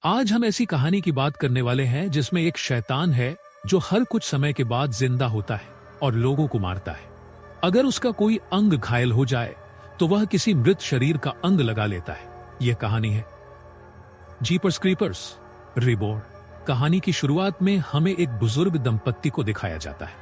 आज हम ऐसी कहानी की बात करने वाले हैं जिसमें एक शैतान है जो हर कुछ समय के बाद जिंदा होता है और लोगों को मारता है। अगर उसका कोई अंग घायल हो जाए तो वह किसी मृत शरीर का अंग लगा लेता है। यह कहानी है जीपर्स क्रीपर्स रिबॉर्न। कहानी की शुरुआत में हमें एक बुजुर्ग दंपत्ति को दिखाया जाता है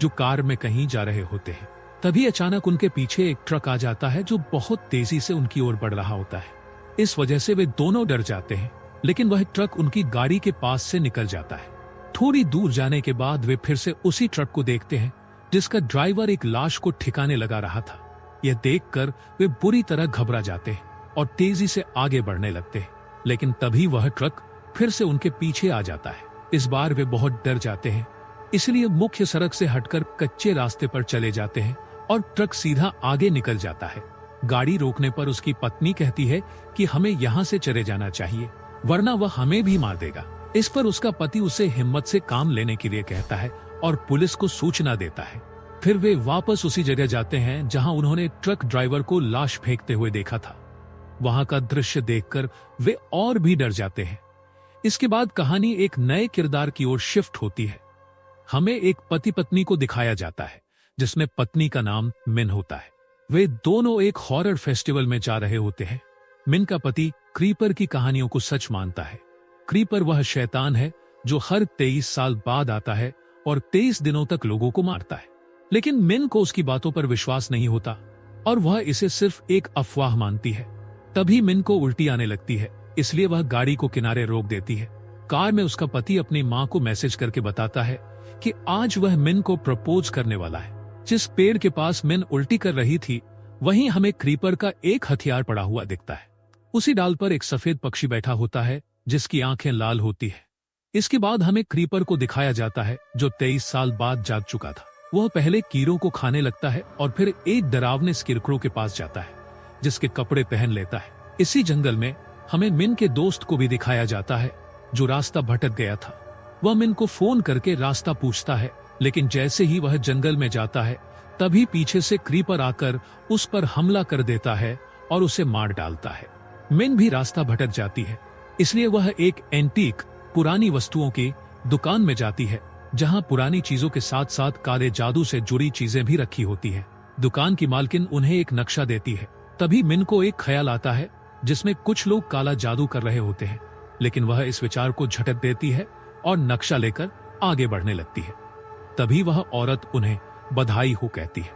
जो कार में कहीं जा रहे होते हैं। तभी अचानक उनके पीछे एक ट्रक आ जाता है जो बहुत तेजी से उनकी ओर बढ़ रहा होता है। इस वजह से वे दोनों डर जाते हैं, लेकिन वह ट्रक उनकी गाड़ी के पास से निकल जाता है। थोड़ी दूर जाने के बाद वे फिर से उसी ट्रक को देखते हैं जिसका ड्राइवर एक लाश को ठिकाने लगा रहा था। यह देखकर वे बुरी तरह घबरा जाते हैं और तेजी से आगे बढ़ने लगते हैं, लेकिन तभी वह ट्रक फिर से उनके पीछे आ जाता है। इस बार वे बहुत डर जाते हैं, इसलिए मुख्य सड़क से हटकर कच्चे रास्ते पर चले जाते हैं और ट्रक सीधा आगे निकल जाता है। गाड़ी रोकने पर उसकी पत्नी कहती है कि हमें यहाँ से चले जाना चाहिए, वरना वह हमें भी मार देगा। इस पर उसका पति उसे हिम्मत से काम लेने के लिए कहता है और पुलिस को सूचना देता है। फिर वे वापस उसी जगह जाते हैं जहां उन्होंने ट्रक ड्राइवर को लाश फेंकते हुए देखा था। वहां का दृश्य देखकर वे और भी डर जाते हैं। इसके बाद कहानी एक नए किरदार की ओर शिफ्ट होती है। हमें एक पति पत्नी को दिखाया जाता है जिसमें पत्नी का नाम मिन होता है। वे दोनों एक हॉरर फेस्टिवल में जा रहे होते हैं। मिन का पति क्रीपर की कहानियों को सच मानता है। क्रीपर वह शैतान है जो हर 23 साल बाद आता है और 23 दिनों तक लोगों को मारता है। लेकिन मिन को उसकी बातों पर विश्वास नहीं होता और वह इसे सिर्फ एक अफवाह मानती है। तभी मिन को उल्टी आने लगती है, इसलिए वह गाड़ी को किनारे रोक देती है। कार में उसका पति अपनी माँ को मैसेज करके बताता है कि आज वह मिन को प्रपोज करने वाला है। जिस पेड़ के पास मिन उल्टी कर रही थी वहीं हमें क्रीपर का एक हथियार पड़ा हुआ दिखता है। उसी डाल पर एक सफेद पक्षी बैठा होता है जिसकी आंखें लाल होती है। इसके बाद हमें क्रीपर को दिखाया जाता है जो 23 साल बाद जाग चुका था। वह पहले कीड़ों को खाने लगता है और फिर एक डरावने स्किरक्रो के पास जाता है जिसके कपड़े पहन लेता है। इसी जंगल में हमें मिन के दोस्त को भी दिखाया जाता है जो रास्ता भटक गया था। वह मिन को फोन करके रास्ता पूछता है, लेकिन जैसे ही वह जंगल में जाता है तभी पीछे से क्रीपर आकर उस पर हमला कर देता है और उसे मार डालता है। मिन भी रास्ता भटक जाती है, इसलिए वह एक एंटीक पुरानी वस्तुओं की दुकान में जाती है जहां पुरानी चीजों के साथ साथ काले जादू से जुड़ी चीजें भी रखी होती है। दुकान की मालकिन उन्हें एक नक्शा देती है। तभी मिन को एक ख्याल आता है जिसमें कुछ लोग काला जादू कर रहे होते हैं, लेकिन वह इस विचार को झटक देती है और नक्शा लेकर आगे बढ़ने लगती है। तभी वह औरत उन्हें बधाई हो कहती है,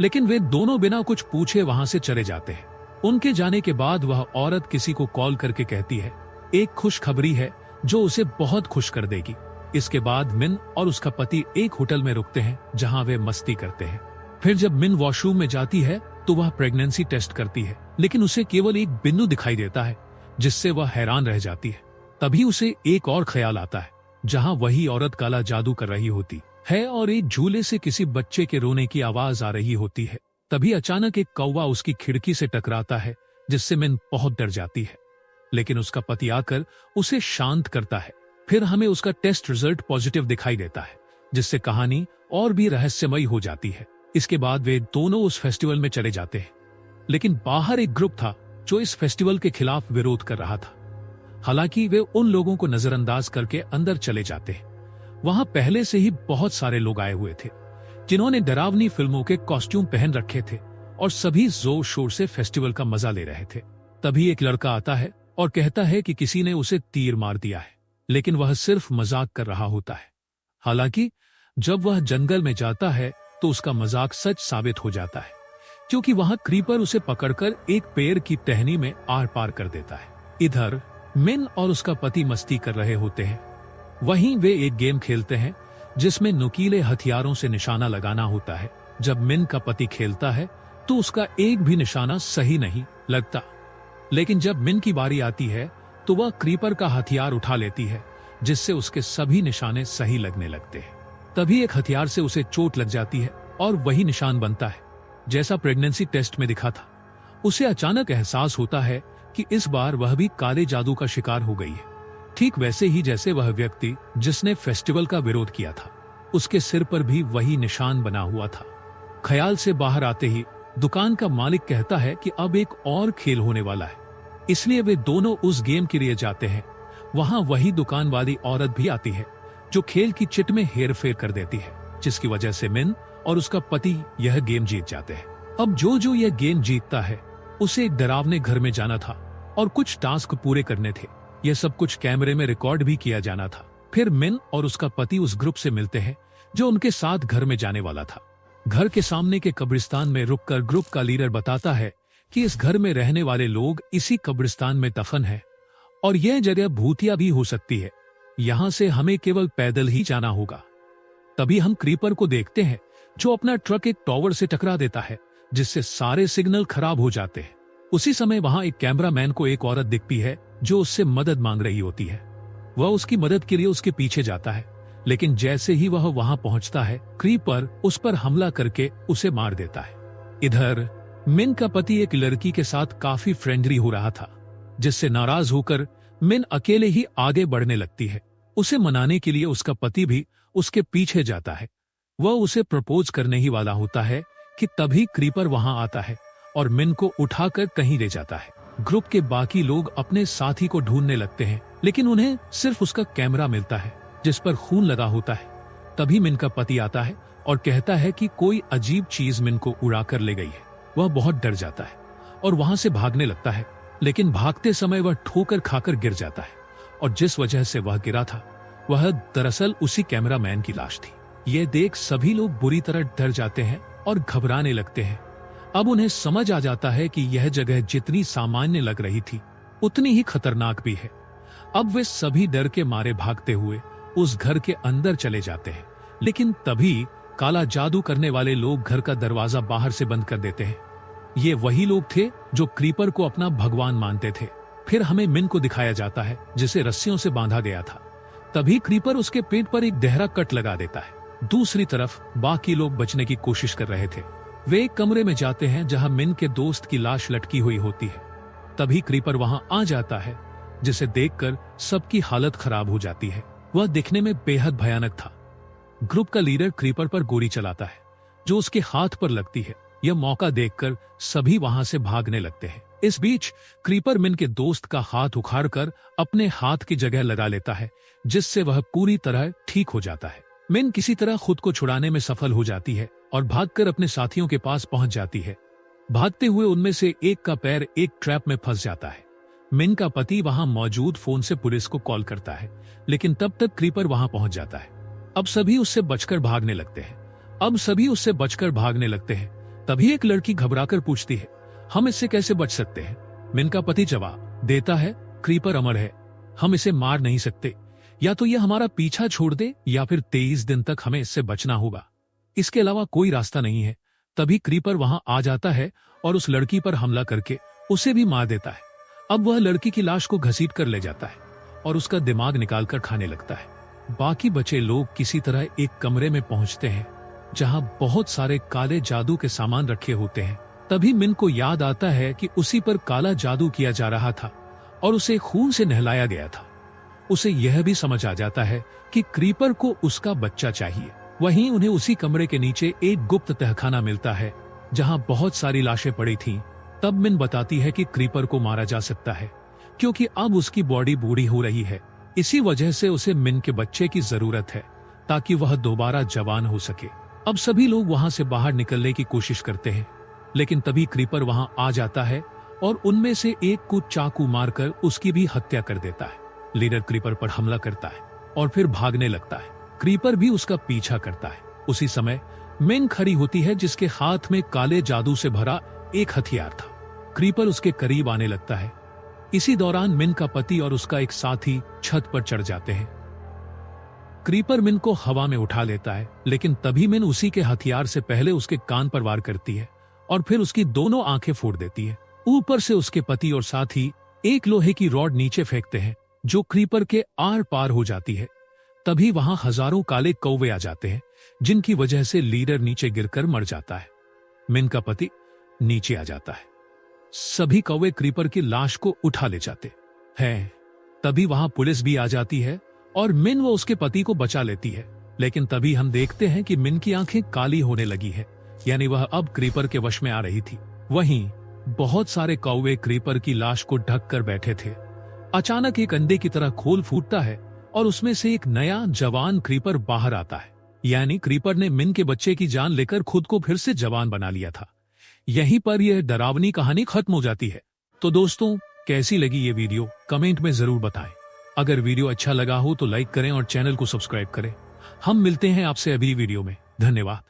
लेकिन वे दोनों बिना कुछ पूछे वहां से चले जाते हैं। उनके जाने के बाद वह औरत किसी को कॉल करके कहती है एक खुशखबरी है जो उसे बहुत खुश कर देगी। इसके बाद मिन और उसका पति एक होटल में रुकते हैं जहां वे मस्ती करते हैं। फिर जब मिन वॉशरूम में जाती है तो वह प्रेगनेंसी टेस्ट करती है, लेकिन उसे केवल एक बिंदु दिखाई देता है जिससे वह हैरान रह जाती है। तभी उसे एक और ख्याल आता है जहां वही औरत काला जादू कर रही होती है और एक झूले से किसी बच्चे के रोने की आवाज आ रही होती है। तभी अचानक एक कौवा उसकी खिड़की से टकराता है जिससे मिन बहुत डर जाती है, लेकिन उसका पति आकर उसे शांत करता है। फिर हमें उसका टेस्ट रिजल्ट पॉजिटिव दिखाई देता है जिससे कहानी और भी रहस्यमयी हो जाती है। इसके बाद वे दोनों उस फेस्टिवल में चले जाते हैं, लेकिन बाहर एक ग्रुप था जो इस फेस्टिवल के खिलाफ विरोध कर रहा था। हालांकि वे उन लोगों को नजरअंदाज करके अंदर चले जाते हैं। वहां पहले से ही बहुत सारे लोग आए हुए थे जिन्होंने डरावनी फिल्मों के कॉस्ट्यूम पहन रखे थे और सभी जोर शोर से फेस्टिवल का मजा ले रहे थे। तभी एक लड़का आता है और कहता है कि किसी ने उसे तीर मार दिया है, लेकिन वह सिर्फ मजाक कर रहा होता है। हालांकि जब वह जंगल में जाता है तो उसका मजाक सच साबित हो जाता है, क्योंकि वहां क्रीपर उसे पकड़कर एक पेड़ की टहनी में आर पार कर देता है। इधर मिन और उसका पति मस्ती कर रहे होते हैं, वहीं वे एक गेम खेलते हैं जिसमें नुकीले हथियारों से निशाना लगाना होता है। जब मिन का पति खेलता है तो उसका एक भी निशाना सही नहीं लगता, लेकिन जब मिन की बारी आती है तो वह क्रीपर का हथियार उठा लेती है जिससे उसके सभी निशाने सही लगने लगते हैं। तभी एक हथियार से उसे चोट लग जाती है और वही निशान बनता है जैसा प्रेगनेंसी टेस्ट में दिखा था। उसे अचानक एहसास होता है कि इस बार वह भी काले जादू का शिकार हो गई है, ठीक वैसे ही जैसे वह व्यक्ति जिसने फेस्टिवल का विरोध किया था, उसके सिर पर भी वही निशान बना हुआ था। ख्याल से बाहर आते ही दुकान का मालिक कहता है कि अब एक और खेल होने वाला है, इसलिए वे दोनों उस गेम के लिए जाते हैं वहां वही दुकान वाली औरत भी आती है जो खेल की चिट में हेर फेर कर देती है, जिसकी वजह से मिन और उसका पति यह गेम जीत जाते हैं। अब जो जो यह गेम जीतता है उसे एक डरावने घर में जाना था और कुछ टास्क पूरे करने थे। यह सब कुछ कैमरे में रिकॉर्ड भी किया जाना था। फिर मिन और उसका पति उस ग्रुप से मिलते हैं जो उनके साथ घर में जाने वाला था। घर के सामने के कब्रिस्तान में रुककर ग्रुप का लीडर बताता है कि इस घर में रहने वाले लोग इसी कब्रिस्तान में दफन है और यह जगह भूतिया भी हो सकती है। यहां से हमें केवल पैदल ही जाना होगा। तभी हम क्रीपर को देखते हैं जो अपना ट्रक एक टावर से टकरा देता है, जिससे सारे सिग्नल खराब हो जाते हैं। उसी समय वहां एक कैमरामैन को एक औरत दिखती है जो उससे मदद मांग रही होती है। वह उसकी मदद के लिए उसके पीछे जाता है, लेकिन जैसे ही वह वहां पहुंचता है, क्रीपर उस पर हमला करके उसे मार देता है। इधर मिन का पति एक लड़की के साथ काफी फ्रेंडली हो रहा था, जिससे नाराज होकर मिन अकेले ही आगे बढ़ने लगती है। उसे मनाने के लिए उसका पति भी उसके पीछे जाता है। वह उसे प्रपोज करने ही वाला होता है कि तभी क्रीपर वहां आता है और मिन को उठाकर कहीं ले जाता है। ग्रुप के बाकी लोग अपने साथी को ढूंढने लगते हैं, लेकिन उन्हें सिर्फ उसका कैमरा मिलता है जिस पर खून लगा होता है। तभी मिन का पति आता है और कहता है कि कोई अजीब चीज मिन को उड़ा कर ले गई है। वह बहुत डर जाता है और वहां से भागने लगता है, लेकिन भागते समय वह ठोकर खाकर गिर जाता है और जिस वजह से वह गिरा था वह दरअसल उसी कैमरामैन की लाश थी। यह देख सभी लोग बुरी तरह डर जाते हैं और घबराने लगते हैं। अब उन्हें समझ आ जाता है कि यह जगह जितनी सामान्य लग रही थी उतनी ही खतरनाक भी है। अब वे सभी डर के मारे भागते हुए उस घर के अंदर चले जाते हैं, लेकिन तभी काला जादू करने वाले लोग घर का दरवाजा बाहर से बंद कर देते हैं। ये वही लोग थे जो क्रीपर को अपना भगवान मानते थे। फिर हमें मिन को दिखाया जाता है जिसे रस्सियों से बांधा गया था। तभी क्रीपर उसके पेट पर एक गहरा कट लगा देता है। दूसरी तरफ बाकी लोग बचने की कोशिश कर रहे थे। वे एक कमरे में जाते हैं जहां मिन के दोस्त की लाश लटकी हुई होती है। तभी क्रीपर वहां आ जाता है, जिसे देखकर सबकी हालत खराब हो जाती है। वह दिखने में बेहद भयानक था। ग्रुप का लीडर क्रीपर पर गोली चलाता है जो उसके हाथ पर लगती है। यह मौका देखकर सभी वहां से भागने लगते हैं। इस बीच क्रीपर मिन के दोस्त का हाथ उखाड़कर अपने हाथ की जगह लगा लेता है, जिससे वह पूरी तरह ठीक हो जाता है। मिन किसी तरह खुद को छुड़ाने में सफल हो जाती है और भागकर अपने साथियों के पास पहुंच जाती है। भागते हुए उनमें से एक का पैर एक ट्रैप में फंस जाता है। मिन का पति वहां मौजूद फोन से पुलिस को कॉल करता है, लेकिन तब तक क्रीपर वहां पहुंच जाता है। अब सभी उससे बचकर भागने लगते हैं। तभी एक लड़की घबराकर पूछती है, हम इससे कैसे बच सकते हैं? मिन का पति जवाब देता है, क्रीपर अमर है, हम इसे मार नहीं सकते। या तो यह हमारा पीछा छोड़ दे या फिर 23 दिन तक हमें इससे बचना होगा। इसके अलावा कोई रास्ता नहीं है। तभी क्रीपर वहां आ जाता है और उस लड़की पर हमला करके उसे भी मार देता है। अब वह लड़की की लाश को घसीट कर ले जाता है और उसका दिमाग निकालकर खाने लगता है। बाकी बचे लोग किसी तरह एक कमरे में पहुंचते हैं जहां बहुत सारे काले जादू के सामान रखे होते हैं। तभी मिन को याद आता है कि उसी पर काला जादू किया जा रहा था और उसे खून से नहलाया गया था। उसे यह भी समझ आ जाता है कि क्रीपर को उसका बच्चा चाहिए। वहीं उन्हें उसी कमरे के नीचे एक गुप्त तहखाना मिलता है जहां बहुत सारी लाशें पड़ी थीं। तब मिन बताती है कि क्रीपर को मारा जा सकता है क्योंकि अब उसकी बॉडी बूढ़ी हो रही है। इसी वजह से उसे मिन के बच्चे की जरूरत है ताकि वह दोबारा जवान हो सके। अब सभी लोग वहां से बाहर निकलने की कोशिश करते हैं, लेकिन तभी क्रीपर वहां आ जाता है और उनमें से एक को चाकू मारकर उसकी भी हत्या कर देता है। लीडर क्रीपर पर हमला करता है और फिर भागने लगता है। क्रीपर भी उसका पीछा करता है। उसी समय मिन खड़ी होती है जिसके हाथ में काले जादू से भरा एक हथियार था। क्रीपर उसके करीब आने लगता है। इसी दौरान मिन का पति और उसका एक साथी छत पर चढ़ जाते हैं। क्रीपर मिन को हवा में उठा लेता है, लेकिन तभी मिन उसी के हथियार से पहले उसके कान पर वार करती है और फिर उसकी दोनों आंखें फोड़ देती है। ऊपर से उसके पति और साथी एक लोहे की रॉड नीचे फेंकते हैं जो क्रीपर के आर पार हो जाती है। तभी वहां हजारों काले कौवे आ जाते हैं जिनकी वजह से लीडर नीचे गिरकर मर जाता है। मिन का पति नीचे आ जाता है। सभी कौवे क्रीपर की लाश को उठा ले जाते हैं। तभी वहां पुलिस भी आ जाती है और मिन व उसके पति को बचा लेती है। लेकिन तभी हम देखते हैं कि मिन की आंखें काली होने लगी है, यानी वह अब क्रीपर के वश में आ रही थी। वहीं बहुत सारे कौवे क्रीपर की लाश को ढक कर बैठे थे। अचानक एक अंडे की तरह खोल फूटता है और उसमें से एक नया जवान क्रीपर बाहर आता है। यानी क्रीपर ने मिन के बच्चे की जान लेकर खुद को फिर से जवान बना लिया था। यहीं पर यह डरावनी कहानी खत्म हो जाती है। तो दोस्तों, कैसी लगी ये वीडियो कमेंट में जरूर बताएं। अगर वीडियो अच्छा लगा हो तो लाइक करें और चैनल को सब्सक्राइब करें। हम मिलते हैं आपसे अगली वीडियो में। धन्यवाद।